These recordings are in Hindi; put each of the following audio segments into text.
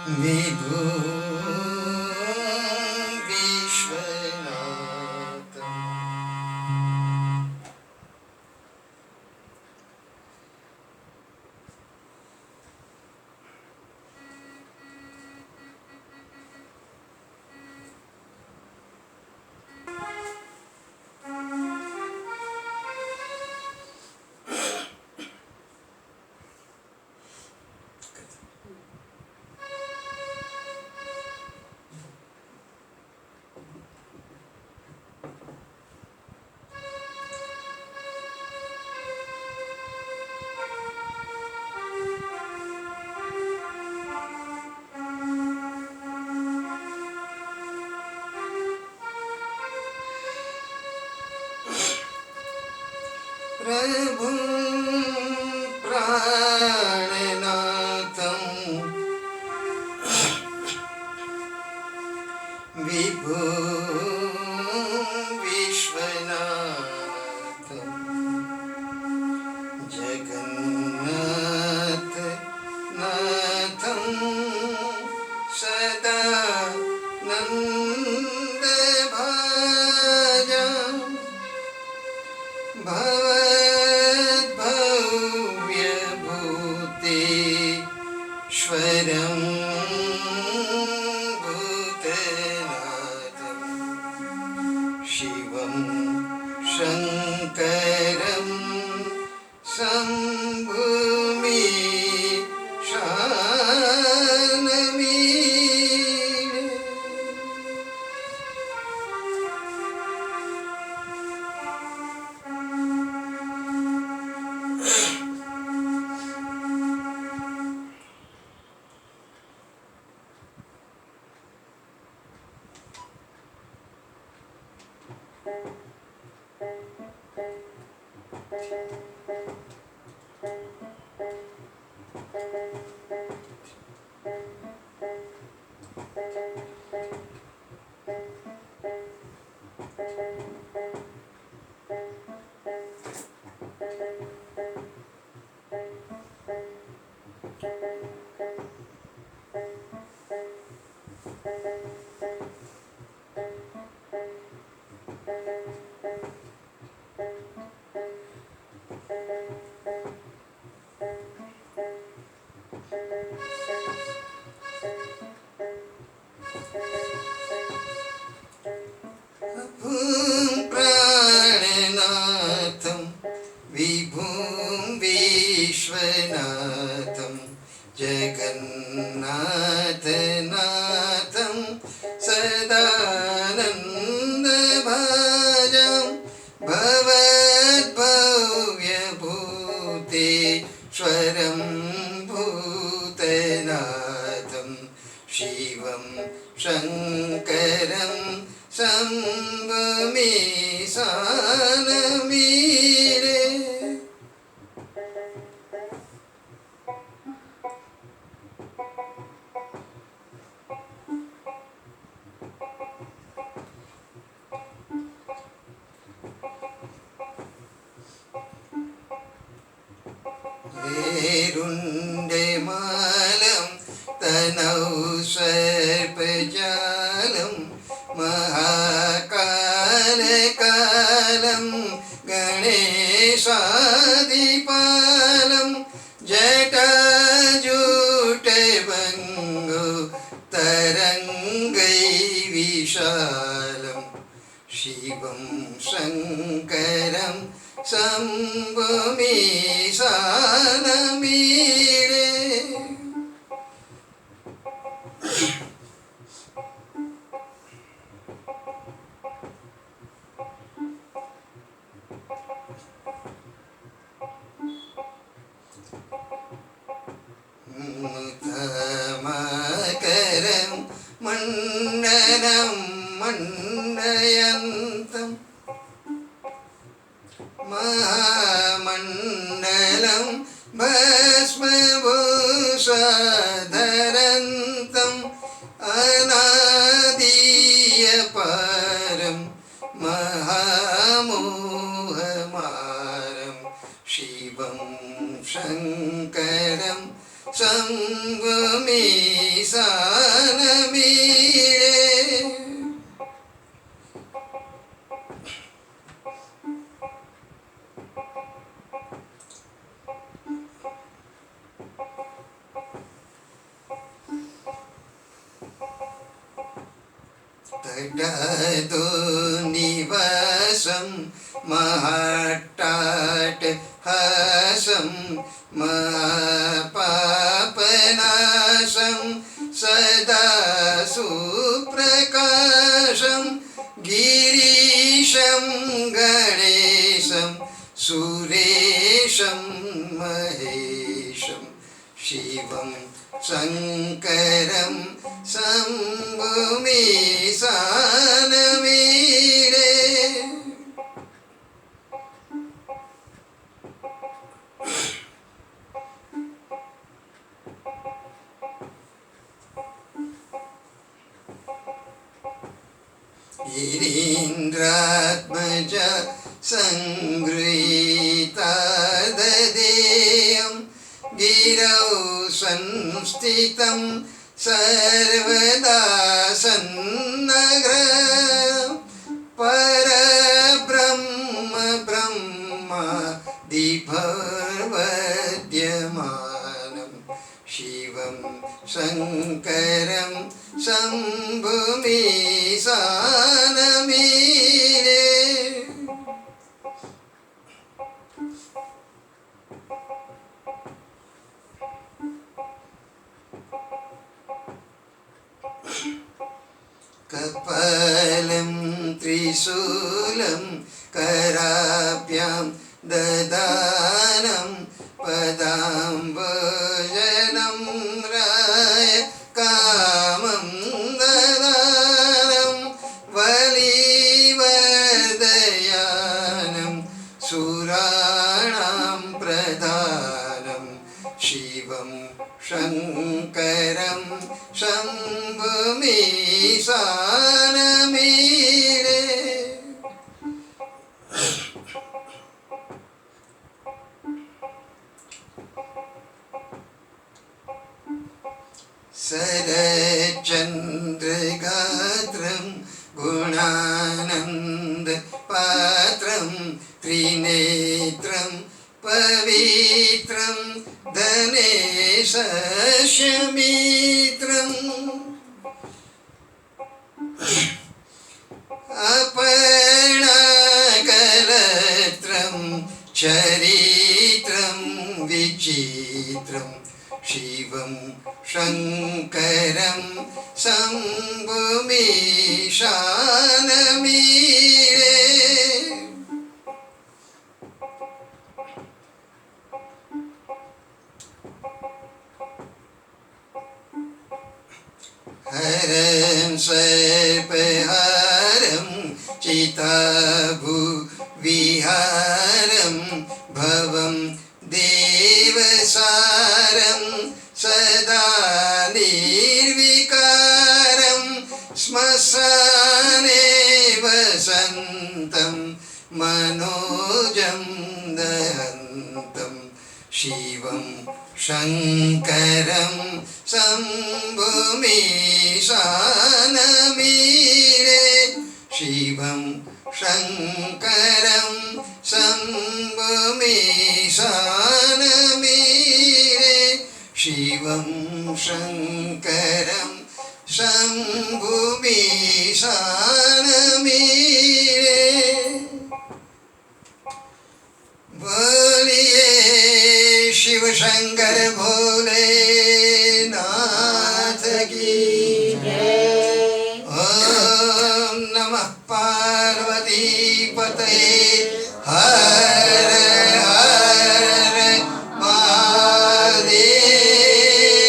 विभु विश्वनाथ प्रभु प्राणनाथं विभु विश्वनाथं जगन्नाथ नाथं सदा नन्दभाजं भवद्भव्यभूतेश्वरं भूतनाथं शिवं शङ्करं शम्भुमि शानमीडे प्राणनाथं विभुं विश्वनाथं जगन्नाथनाथं सदानन्दभाजं भवद्भव्यभूतेश्वरं भूतनाथं शिवं शङ्करं शम्भुमि शानमीडे वेरुण्डमालं तनौ सर्पजालं महाकालकालं गणेशादिपालं जटाजूटभङ्गो तरङ्गैर्विशालं शिवं शङ्करं शम्भुमि शानमीडे मुखमाकरं मण्डनं मण्डयन्तं महामण्डलं भस्मभूषधरन्तम् अनादियपारं महामोहमारं शिवं शङ्करं शंभु मीशान मीरे तड़ादो निवासम महाटाट हासम महापापनाशम सदा सुप्रकाशम गिरीशम गणेशम सुरेशम महेशम शिवम शंकरम शंभु मीशान मीरे गिरीन्द्रात्मज संगृहीताददेयं गिरौ संस्थितं सर्वदा सन्नग्रं परब्रह्म ब्रह्मादिभर्वद्यमानं शिवं शङ्करं शम्भु मीशान मीरे कपालं त्रिशूलं कराभ्यां ददानं पदाम्बोजनं राय कामं ददानं बलिवर्धयानं सुराणां प्रधानं शिवं शङ्करं शम्भु मीशान मीरे शरच्चन्द्रगात्रं गुणानन्दपात्रं त्रिनेत्रं पवित्रं धनेशमित्रम् अपर्णाकलत्रं चरित्रं विचित्रं शिवं शङ्करं शम्भु मीशान मीरे हरं सर्पहारं चिताभुविहारं भवं देवसारं सदा निर्विकारं श्मशाने वसन्तं मनोजं दहन्तं शिवं शङ्करं शम्भु मीशान मीरे शिवं शङ्करं शम्भु मीशान मीरे शिवं शङ्करं शम्भु मीशान मीरे बोलिए शिव शंकर भोलेनाथ की ओम नमः पार्वती पतये हर हर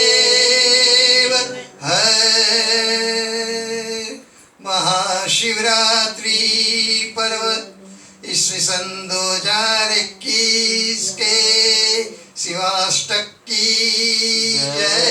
महादेव हर महाशिवरात्रि पर्व ईस्वी सन 2021 के शिवाष्टक की जय।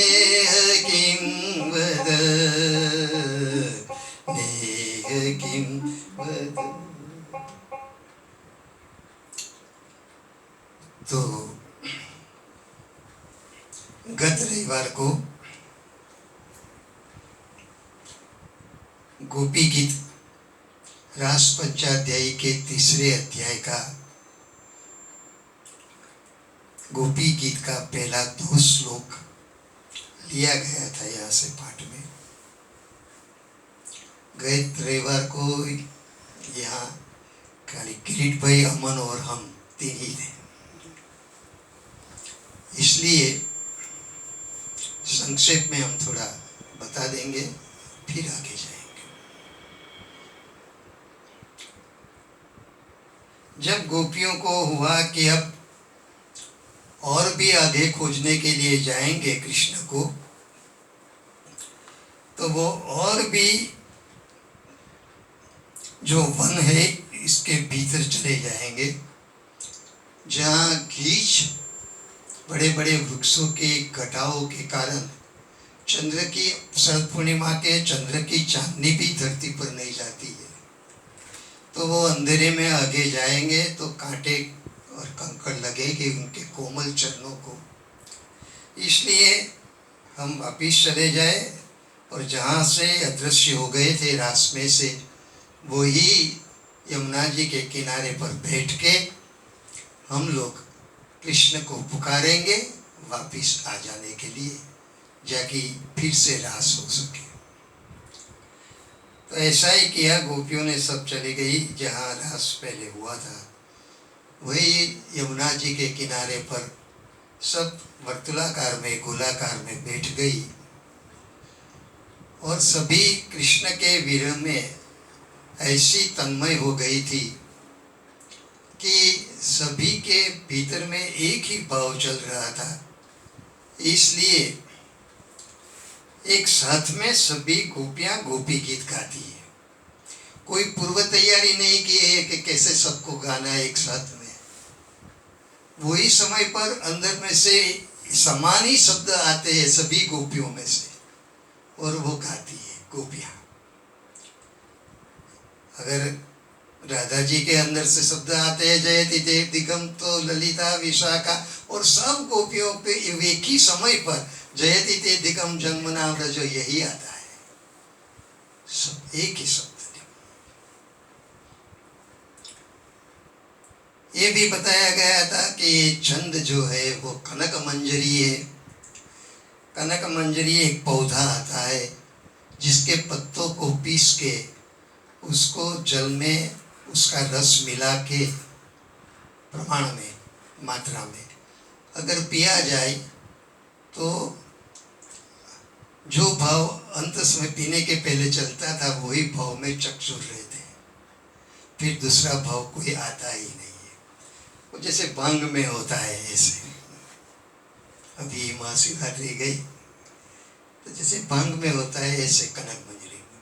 नेह किं वद, नेह किं वद। तो गत रविवार को गोपी गीत रास पंचाध्यायी के तीसरे अध्याय का गोपी गीत का पहला 2 श्लोक लिया गया था यहाँ से पाठ में। गए रविवार को यहाँ खाली किरीट भाई, अमन और हम 3 ही थे, इसलिए संक्षेप में हम थोड़ा बता देंगे, फिर आगे जाएंगे। जब गोपियों को हुआ कि अब और भी आगे खोजने के लिए जाएंगे कृष्ण को, तो वो और भी जो वन है इसके भीतर चले जाएंगे, जहाँ घीच बड़े बड़े वृक्षों के घटाओं के कारण चंद्र की, शरद पूर्णिमा के चंद्र की चांदनी भी धरती पर नहीं जाती है। तो वो अंधेरे में आगे जाएंगे तो कांटे और कंकड़ लगेंगे उनके कोमल चरणों को। इसलिए हम वापिस चले जाए और जहाँ से अदृश्य हो गए थे रास में से, वही यमुना जी के किनारे पर बैठ के हम लोग कृष्ण को पुकारेंगे वापिस आ जाने के लिए, जाकि फिर से रास हो सके। तो ऐसा ही किया, गोपियों ने सब चली गई जहाँ रास पहले हुआ था, वही यमुना जी के किनारे पर सब वर्तुलाकार में, गोलाकार में बैठ गई और सभी कृष्ण के विरह में ऐसी तन्मय हो गई थी कि सभी के भीतर में एक ही भाव चल रहा था। इसलिए एक साथ में सभी गोपियां गोपी गीत गाती है। कोई पूर्व तैयारी नहीं की है कि कैसे सबको गाना है एक साथ में। वही समय पर अंदर में से समान ही शब्द आते हैं सभी गोपियों में से, और वो गाती है गोपियां। अगर राधा जी के अंदर से शब्द आते हैं जयति देव दिगंतो ललिता विशाखा, और सब गोपियों पे एक ही समय पर जयति ते दिगम जन्मना व्रज, यही आता है, सब एक ही शब्द। ये भी बताया गया था कि छंद जो है वो कनक मंजरी है। कनक मंजरी एक पौधा आता है जिसके पत्तों को पीस के उसको जल में उसका रस मिला के प्रमाण में, मात्रा में अगर पिया जाए तो जो भाव अंत समय पीने के पहले चलता था वही भाव में चक्षुर रहते हैं, फिर दूसरा भाव कोई आता ही नहीं है। वो जैसे भांग में होता है ऐसे। अभी महाशिवरात्रि गई तो जैसे भांग में होता है ऐसे कनक मंजरी में।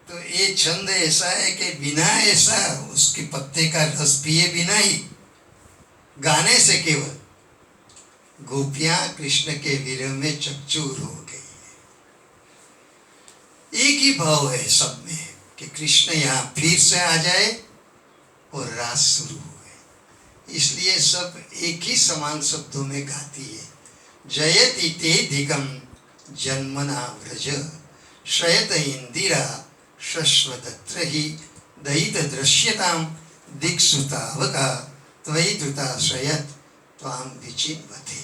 तो ये छंद ऐसा है कि बिना ऐसा उसके पत्ते का रस पिए बिना ही गाने से केवल गोपियां कृष्ण के विरह में चकचूर हो गई है। एक ही भाव है सब में कि कृष्ण यहाँ फिर से आ जाए और रास शुरू हुए, इसलिए सब एक ही समान शब्दों में गाती है। जयति ते दिगम जन्मना व्रज, श्रयत इंदिरा शश्वतत्र ही दयित दृश्यताम दिक्सुतावका त्वयि धृता श्रयत त्वाम विचिन्वते।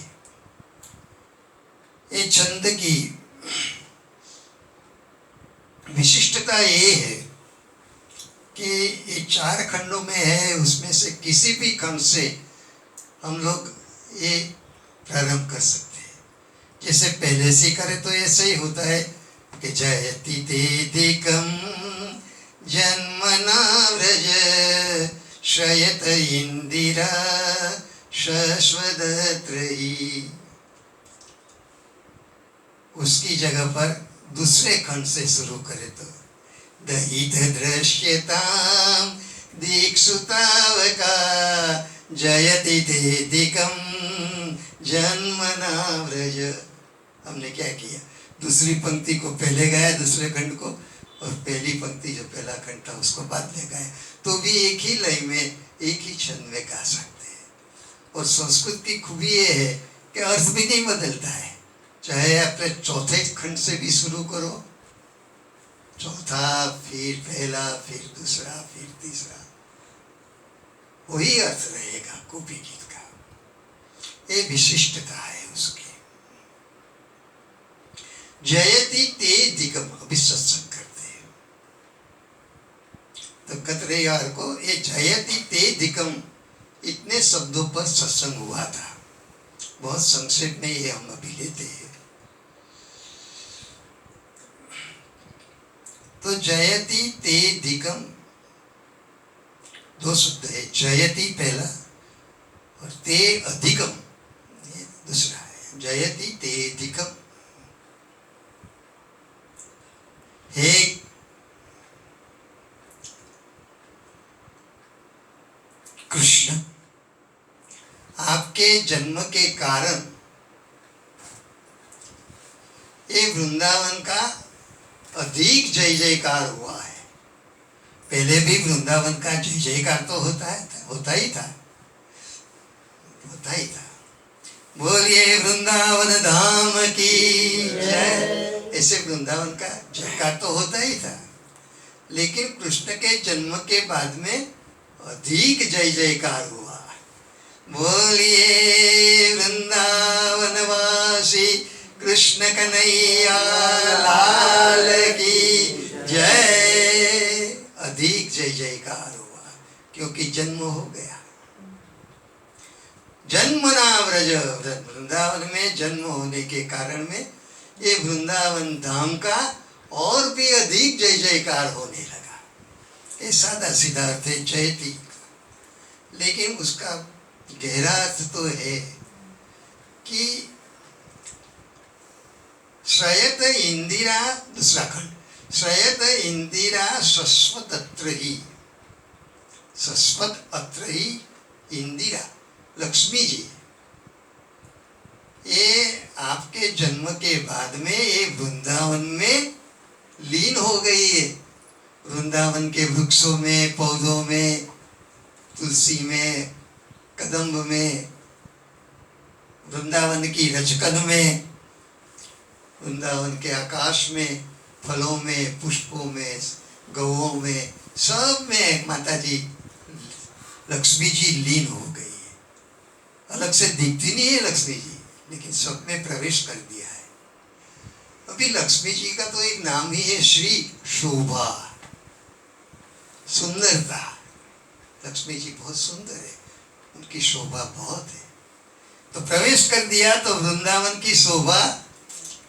ये छंद की विशिष्टता ये है कि ये 4 खंडों में है, उसमें से किसी भी खंड से हम लोग ये प्रारंभ कर सकते हैं। जैसे पहले से करें तो ऐसे ही होता है कि जयति ते दिकम जन्मना व्रज, श्रयत इंदिरा शश्वतत्रयी। उसकी जगह पर दूसरे खंड से शुरू करें तो दयित दृश्यताम दिक्सुतावका जयति ते दिकम जन्मना व्रज। हमने क्या किया, दूसरी पंक्ति को पहले गाया, दूसरे खंड को, और पहली पंक्ति जो पहला खंड था उसको बाद में गाया, तो भी एक ही लय में एक ही छंद में गा सकते हैं। और संस्कृत की खूबी ये है कि अर्थ भी नहीं बदलता है, चाहे अपने चौथे खंड से भी शुरू करो, चौथा फिर पहला फिर दूसरा फिर तीसरा, वही अर्थ रहेगा गोपी गीत का। ये विशिष्टता है उसकी। जयति ते दिगम, अभी सत्संग करते हैं तो कतरे यार को ये जयति ते दिगम इतने शब्दों पर सत्संग हुआ था। बहुत संक्षेप में ये हम अभी लेते हैं। तो जयति ते दिगम दो शब्द है, जयति पहला और ते अधिकम ये दूसरा है। जयति ते अधिकम, हे कृष्ण, आपके जन्म के कारण ये वृंदावन का अधिक जय जयकार हुआ है। पहले भी वृंदावन का जय जयकार तो होता ही था। बोलिए वृंदावन धाम की जय, ऐसे वृंदावन का जयकार तो होता ही था, लेकिन कृष्ण के जन्म के बाद में अधिक जय जयकार हुआ। बोलिए वृंदावन वासी कृष्ण कन्हैया लाल की जय। अधिक जय जयकार हुआ क्योंकि जन्म हो गया। जन्मना व्रज, वृंदावन में जन्म होने के कारण में ये वृंदावन धाम का और भी अधिक जय जयकार होने लगा। ये सादा सीधा अर्थ है जयति, लेकिन उसका गहरा अर्थ तो है कि श्रयत इंदिरा, दूसरा खंड, श्रयत इंदिरा शश्वत अत्र ही, शश्वत अत्र ही इंदिरा लक्ष्मी जी, ये आपके जन्म के बाद में ये वृंदावन में लीन हो गई है। वृंदावन के वृक्षों में, पौधों में, तुलसी में, कदम्ब में, वृंदावन की रजकन में, वृंदावन के आकाश में, फलों में, पुष्पों में, गौओं में, सब में माता जी लक्ष्मी जी लीन हो गई है। अलग से दिखती नहीं है लक्ष्मी जी, लेकिन सब में प्रवेश कर दिया है। अभी लक्ष्मी जी का तो एक नाम ही है श्री शोभा, सुंदरता। लक्ष्मी जी बहुत सुंदर है, उनकी शोभा बहुत है। तो प्रवेश कर दिया तो वृंदावन की शोभा,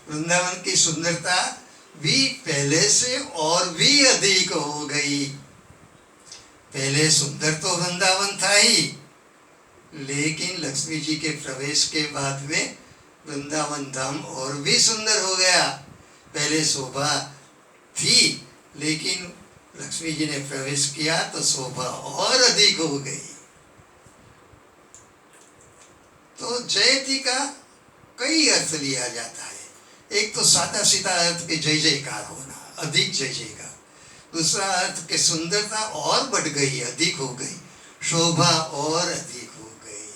वृंदावन की सुंदरता भी पहले से और भी अधिक हो गई। पहले सुंदर तो वृंदावन था ही, लेकिन लक्ष्मी जी के प्रवेश के बाद में वृंदावन धाम और भी सुंदर हो गया। पहले शोभा थी, लेकिन लक्ष्मी जी ने प्रवेश किया तो शोभा और अधिक हो गई। तो जयति का कई अर्थ लिया जाता है। एक तो सादा सीधा अर्थ के जय जयकार होना, अधिक जय जयकार। दूसरा अर्थ के सुंदरता और बढ़ गई, अधिक हो गई, शोभा और अधिक हो गई।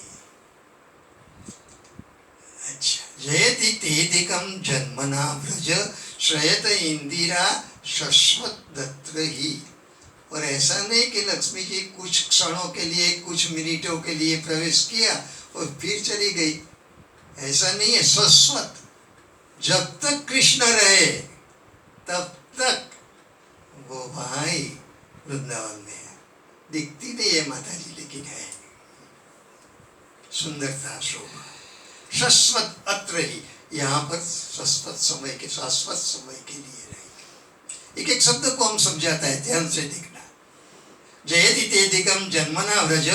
अच्छा, जयति तेदिकम जन्मना व्रज श्रयत इंदिरा शश्वत दत्र ही। और ऐसा नहीं कि लक्ष्मी जी कुछ क्षणों के लिए, कुछ मिनटों के लिए प्रवेश किया और फिर चली गई, ऐसा नहीं है। शाश्वत, जब तक कृष्ण रहे तब तक वो वहाँ ही वृंदावन में है। दिखती नहीं है माता जी, लेकिन है सुंदरता, शोभा। शाश्वत अत्र ही, यहाँ पर शाश्वत समय के, शाश्वत समय के लिए रहेगी। एक एक शब्द को हम समझाता है, ध्यान से देखना। जयति तेदिकम जन्मना व्रज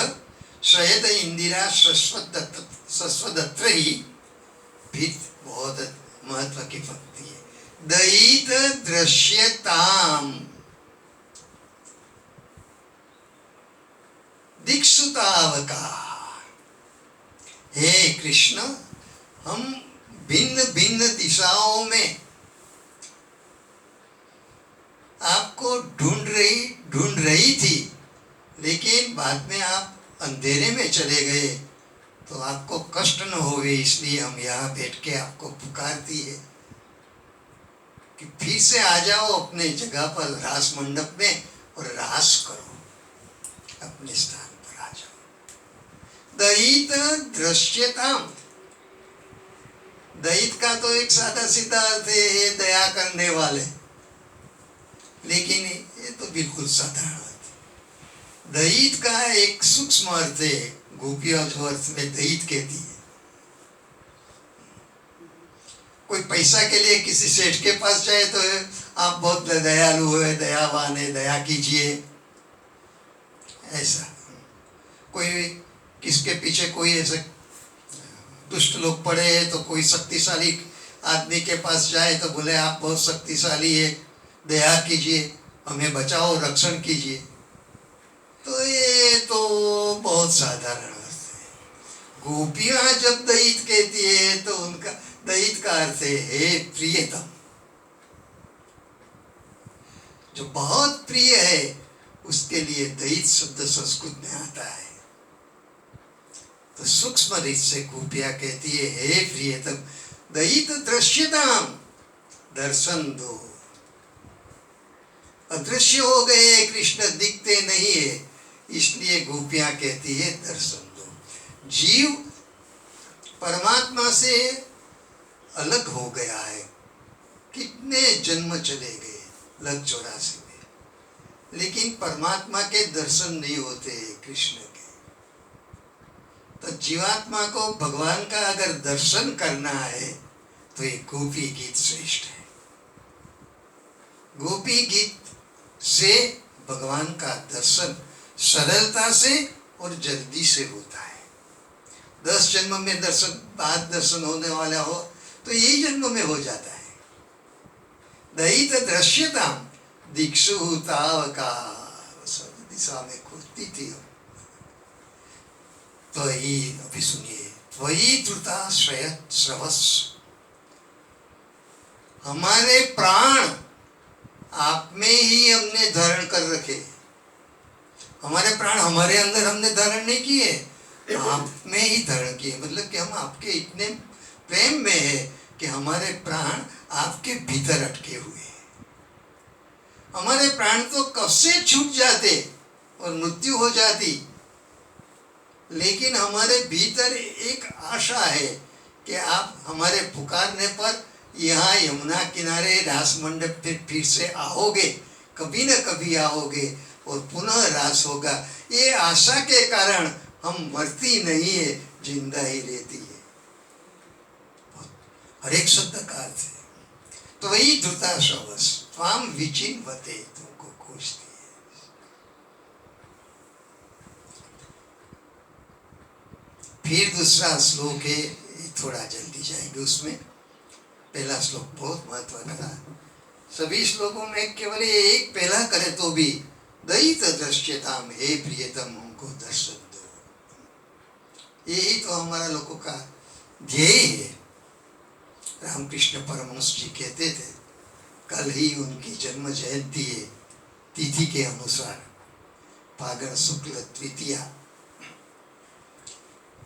श्रयत इंदिरा शश्वत अत्र ही, भी बहुत महत्व की पंक्ति है। दयित दृश्यताम दीक्षुतावका। हे कृष्ण, हम भिन्न भिन्न दिशाओं में आपको ढूंढ रही थी, लेकिन बाद में आप अंधेरे में चले गए तो आपको कष्ट न होवे, इसलिए हम यहाँ बैठ के आपको पुकारती है कि फिर से आ जाओ अपने जगह पर, रास मंडप में, और रास करो, अपने स्थान पर आ जाओ। दयित दृश्यताम, दयित का तो एक सादा सीधा अर्थ है दया करने वाले, लेकिन ये तो बिल्कुल साधारण अर्थ है। दयित का एक सूक्ष्म अर्थ है, गोपियां जो अर्थ में दयित कहती है। कोई पैसा के लिए किसी सेठ के पास जाए तो आप बहुत दयालु हो, दयावान है, दया कीजिए, ऐसा। कोई किसके पीछे कोई ऐसे दुष्ट लोग पड़े हैं तो कोई शक्तिशाली आदमी के पास जाए तो बोले आप बहुत शक्तिशाली है, दया कीजिए, हमें बचाओ, रक्षण कीजिए। तो ये तो बहुत साधारण अर्थ है। गोपियां जब दयित कहती है तो उनका दयित का अर्थ है प्रियतम, जो बहुत प्रिय है उसके लिए दयित शब्द संस्कृत में आता है। तो सूक्ष्म रीत से गोपियां कहती है हे प्रियतम दयित दृश्यताम, दर्शन दो। अदृश्य हो गए, कृष्ण दिखते नहीं है, इसलिए गोपियां कहती है दर्शन दो। जीव परमात्मा से अलग हो गया है, कितने जन्म चले गए, लग 84 में, लेकिन परमात्मा के दर्शन नहीं होते कृष्ण के। तो जीवात्मा को भगवान का अगर दर्शन करना है तो ये गोपी गीत श्रेष्ठ है। गोपी गीत से भगवान का दर्शन सरलता से और जल्दी से होता है। 10 जन्म में दर्शन, बाद दर्शन होने वाला हो तो यही जन्म में हो जाता है। दयित दृश्यता दीक्षु तावका, सब दिशा में खोजती थी। तो ही अभी सुनिए, वही त्रुता श्रवस, हमारे प्राण आप में ही हमने धारण कर रखे। हमारे प्राण हमारे अंदर हमने धारण नहीं किए, आप में ही धारण किए। मतलब कि हम आपके इतने प्रेम में है कि हमारे प्राण आपके भीतर अटके हुए हैं। हमारे प्राण तो कब से छूट जाते और मृत्यु हो जाती, लेकिन हमारे भीतर एक आशा है कि आप हमारे पुकारने पर यहाँ यमुना किनारे रास मंडप पे फिर से आओगे, कभी न कभी आओगे और पुनः रास होगा। ये आशा के कारण हम मरती नहीं है, जिंदा ही रहती है। हर एक शब्द का अर्थ है। तो वही धृता श्रवस त्वाम विचिन्वते, तुमको खोजती है। फिर दूसरा श्लोक है, थोड़ा जल्दी जाएंगे उसमें। पहला श्लोक बहुत महत्व का, सभी श्लोकों में केवल एक पहला करे तो भी दयित दृश्यताम, हे प्रियतम हमको दर्शन दो। यही तो हमारा लोगों का ध्येय है। रामकृष्ण परमहंस जी कहते थे, कल ही उनकी जन्म जयंती है, तिथि के अनुसार फागुन शुक्ल तृतीया।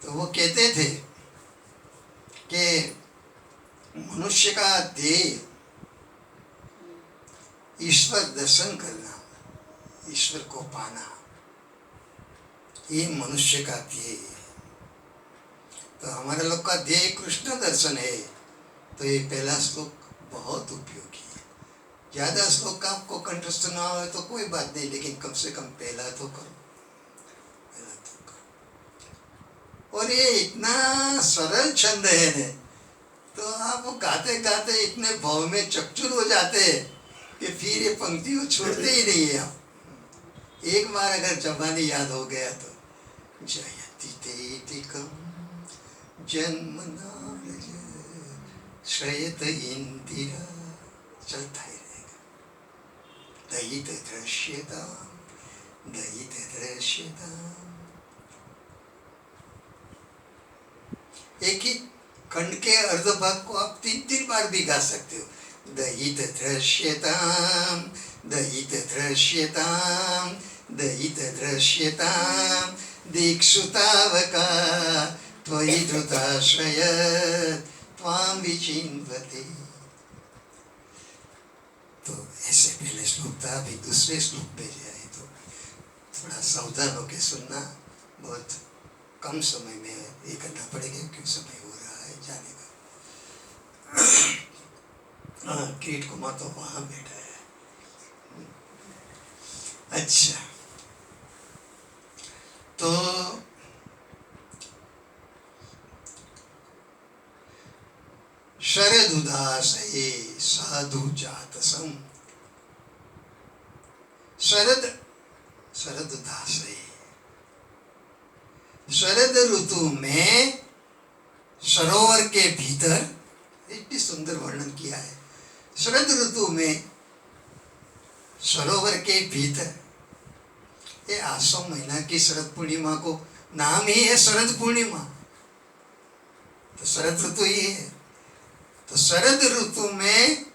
तो वो कहते थे कि मनुष्य का ध्येय ईश्वर दर्शन करना, ईश्वर को पाना, ये मनुष्य का ध्येय है। तो हमारे लोग का ध्येय कृष्ण दर्शन है। तो ये पहला श्लोक बहुत उपयोगी है। ज्यादा श्लोक का आपको कंठस्थ ना हो तो कोई बात नहीं, लेकिन कम से कम पहला तो करो, पहला तो करो। और ये इतना सरल छंद है ने, तो आप गाते गाते इतने भाव में चकचूर हो जाते हैं कि फिर ये पंक्ति को छोड़ते ही नहीं है आप। एक बार अगर जबानी याद हो गया तो जयति तेतिकम जन्मना श्रयत इंदिरा, चलता ही रहेगा। दयित दृश्यता, दयित दृश्यता। एक ही खंड के अर्ध भाग को आप 3-3 बार भी गा सकते हो। दयित दृश्यताम, दयित दृश्यताम, दयित दृश्यताम, दीक्षुतावका त्वयि धृताश्रय त्वां विचिन्वते। तो ऐसे पहले श्लोक था, अभी दूसरे श्लोक पे जाए तो थोड़ा सावधान होके सुनना। बहुत कम समय में ये करना पड़ेगा क्योंकि समय हो रहा है जाने का। हाँ, किरीट कुमार तो वहाँ बैठा है। अच्छा, तो शरदुदासये साधु जातसम। शरद उदासये, शरद ऋतु में सरोवर के भीतर, इतनी सुंदर वर्णन किया है। शरद ऋतु में सरोवर के भीतर, ये आसो महीना की शरद पूर्णिमा को नाम ही है शरद पूर्णिमा, तो शरद ऋतु ही है। तो शरद ऋतु में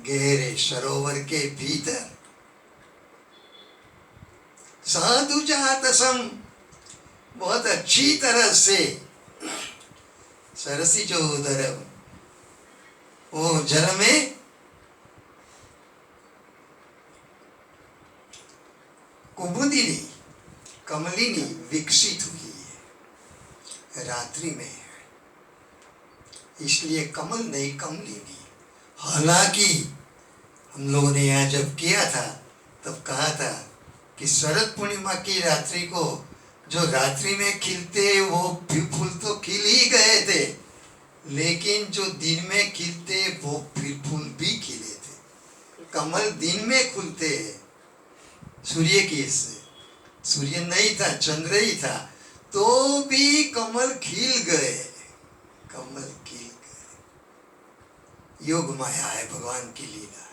गहरे सरोवर के भीतर साधु जातसम, बहुत अच्छी तरह से सरसी जो उधर वो जल में कुमुदिनी कमलिनी विकसित हुई है रात्रि में, इसलिए कमल नहीं कमलिनी। हालांकि हम लोगों ने यहाँ जब किया था तब कहा था कि शरद पूर्णिमा की रात्रि को जो रात्रि में खिलते वो फूल तो खिल ही गए थे, लेकिन जो दिन में खिलते वो फूल भी खिले थे। कमल दिन में खुलते हैं, सूर्य की से सूर्य नहीं था, चंद्र ही था, तो भी कमल खिल गए, कमल खिल गए। योग माया है, भगवान की लीला है।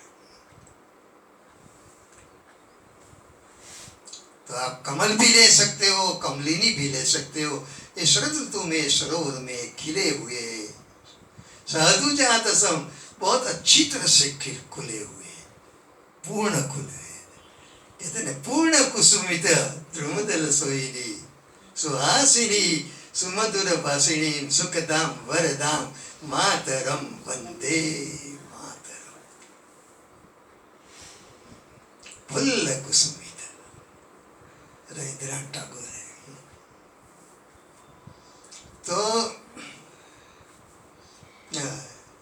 तो आप कमल भी ले सकते हो, कमलिनी भी ले सकते हो। ये शरद ऋतु में सरोवर में खिले हुए साधु जातसम, बहुत अच्छी तरह से खुले हुए, पूर्ण खुले, कहते हैं पूर्ण कुसुमित द्रुमदल सोइनी सुहासिनी सुमधुर भाषिणी सुखदाम वरदाम मातरम वंदे मातरम। फुल्ल कुसुमित रविंद्रनाथ टैगोर है। तो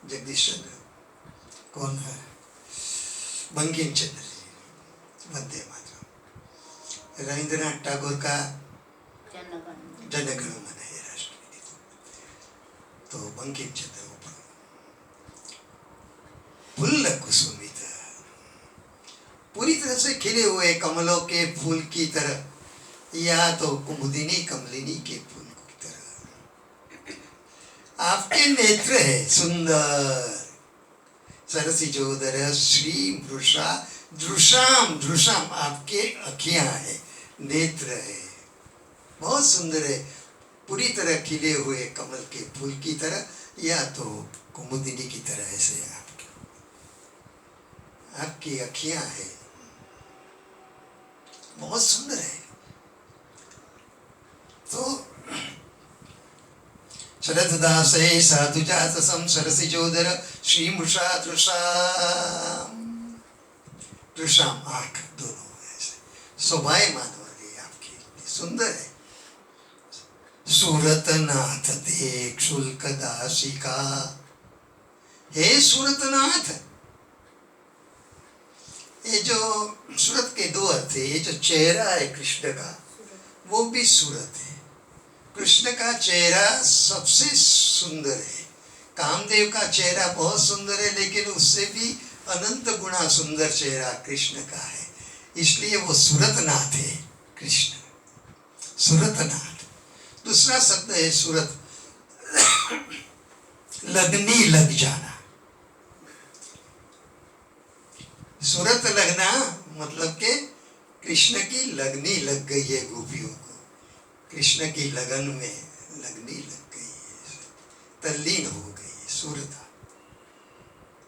जगदीश चंद्र कौन है, बंकिम चंद्र जी, वंदे मातरम। रविंद्रनाथ टैगोर का जनगण मन है राष्ट्रगीत, तो बंकिम चंद्र फुल्ल कुसुमित, पूरी तरह से खिले हुए कमलों के फूल की तरह, या तो कुमुदिनी कमलिनी के फूल की तरह आपके नेत्र है सुंदर। सरसी जोदर श्री वृषा दृशाम, दृशाम आपके अखियां है, नेत्र है, बहुत सुंदर है, पूरी तरह खिले हुए कमल के फूल की तरह, या तो कुमुदिनी की तरह ऐसे आपकी अखियां है, बहुत सुंदर है। तो शरददासे साधु जातसम सरसी जोदर श्री मृषा दृशाम, दृशाम आंख दोनों ऐसे शोभायमान वाली आपकी सुंदर है। सूरतनाथ देख शुल्क दासिका, हे सूरतनाथ, ये जो सूरत के दो अर्थ है, ये जो चेहरा है कृष्ण का वो भी सूरत है। कृष्ण का चेहरा सबसे सुंदर है, कामदेव का चेहरा बहुत सुंदर है, लेकिन उससे भी अनंत गुणा सुंदर चेहरा कृष्ण का है, इसलिए वो सूरतनाथ है कृष्ण, सूरतनाथ। दूसरा शब्द है सूरत, लगनी, लग जाना। सूरत लगना मतलब के कृष्ण की लगनी लग गई है गोपियों को, कृष्ण की लगन में लगनी लग गई है। तल्लीन हो गई, सुरता।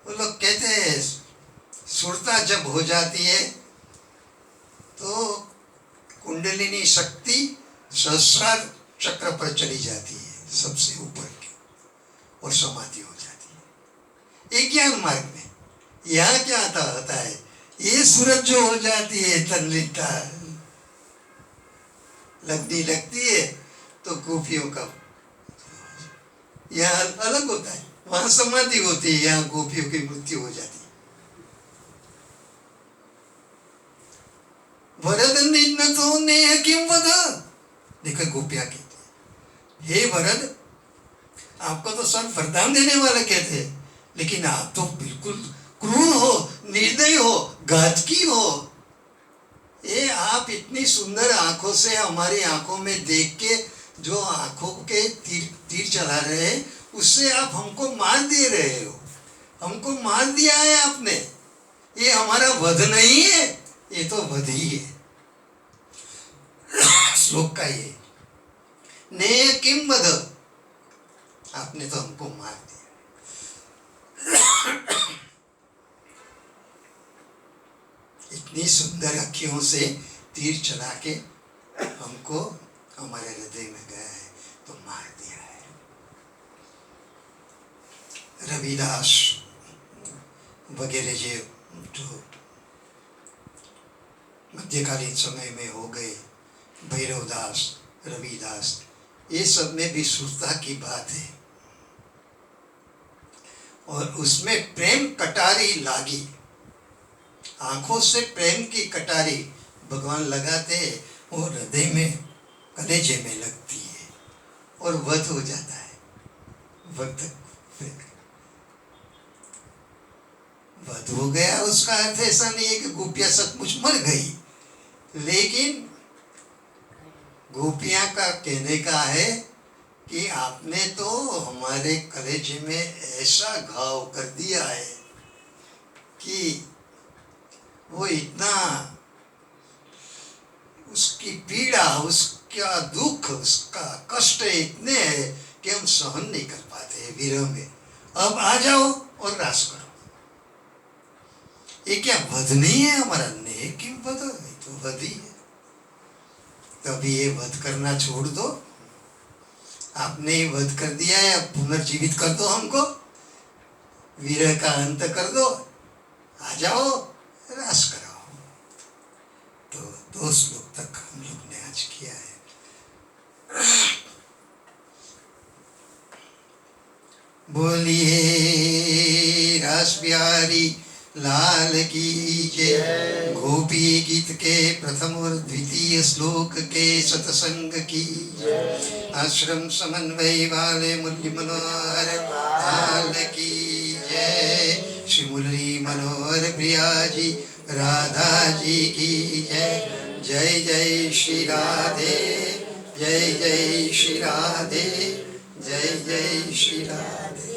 वो लोग कहते हैं सुरता जब हो जाती है तो कुंडलिनी शक्ति सहस्रार चक्र पर चली जाती है, सबसे ऊपर की, और समाधि हो जाती है। एक ज्ञान मार्ग में यहाँ क्या होता है, ये सूरज जो हो जाती है तल्लीनता लगती है तो गोपियों का यहाँ अलग होता है, वहां समाधि होती है, यहाँ गोपियों की मृत्यु हो जाती है। वरद निन्न तो नेह किम वद, देखो गोपियां कहते हे वरद, आपको तो सब वरदान देने वाले कहते हैं, लेकिन आप तो बिल्कुल क्रूर हो, निर्दयी हो, घातकी हो। ये आप इतनी सुंदर आंखों से हमारी आंखों में देख के जो आंखों के तीर चला रहे हैं, उससे आप हमको मार दे रहे हो। हमको मार दिया है आपने, ये हमारा वध नहीं है, ये तो वध ही है। श्लोक का ये ने किम वध, आपने तो हमको मार दिया। इतनी सुंदर अखियों से तीर चला के हमको हमारे हृदय में गया है तो मार दिया है। रविदास वगैरह जो मध्यकालीन समय में हो गए, भैरवदास, रविदास, ये सब में भी सुरता की बात है। और उसमें प्रेम कटारी लागी, आंखों से प्रेम की कटारी भगवान लगाते हैं, वो हृदय में, कलेजे में लगती है और वध हो जाता है। वध हो गया, उसका अर्थ ऐसा नहीं है कि गोपियां सचमुच मर गई, लेकिन गोपियां का कहने का है कि आपने तो हमारे कलेजे में ऐसा घाव कर दिया है कि वो इतना, उसकी पीड़ा, उसका दुख, उसका कष्ट इतने है कि हम सहन नहीं कर पाते विरह में। अब आ जाओ और रास करो। ये क्या वध नहीं है हमारा? नहीं, क्यों वध? तो वध ही है। तभी ये वध करना छोड़ दो, आपने वध कर दिया है, अब पुनर्जीवित कर दो हमको, विरह का अंत कर दो, आ जाओ, रास कराओ। तो 2 श्लोक तक हम लोग ने आज किया है। बोलिए रास बिहारी लाल की जय। गोपी गीत के प्रथम और द्वितीय श्लोक के सत्संग की जय। आश्रम समन्वय वाले मुरली मनोहर लाल की जय। श्री मुरली मनोहर प्रिया जी राधा जी की जय। जय जय श्री राधे, जय जय श्री राधे, जय जय श्री राधे।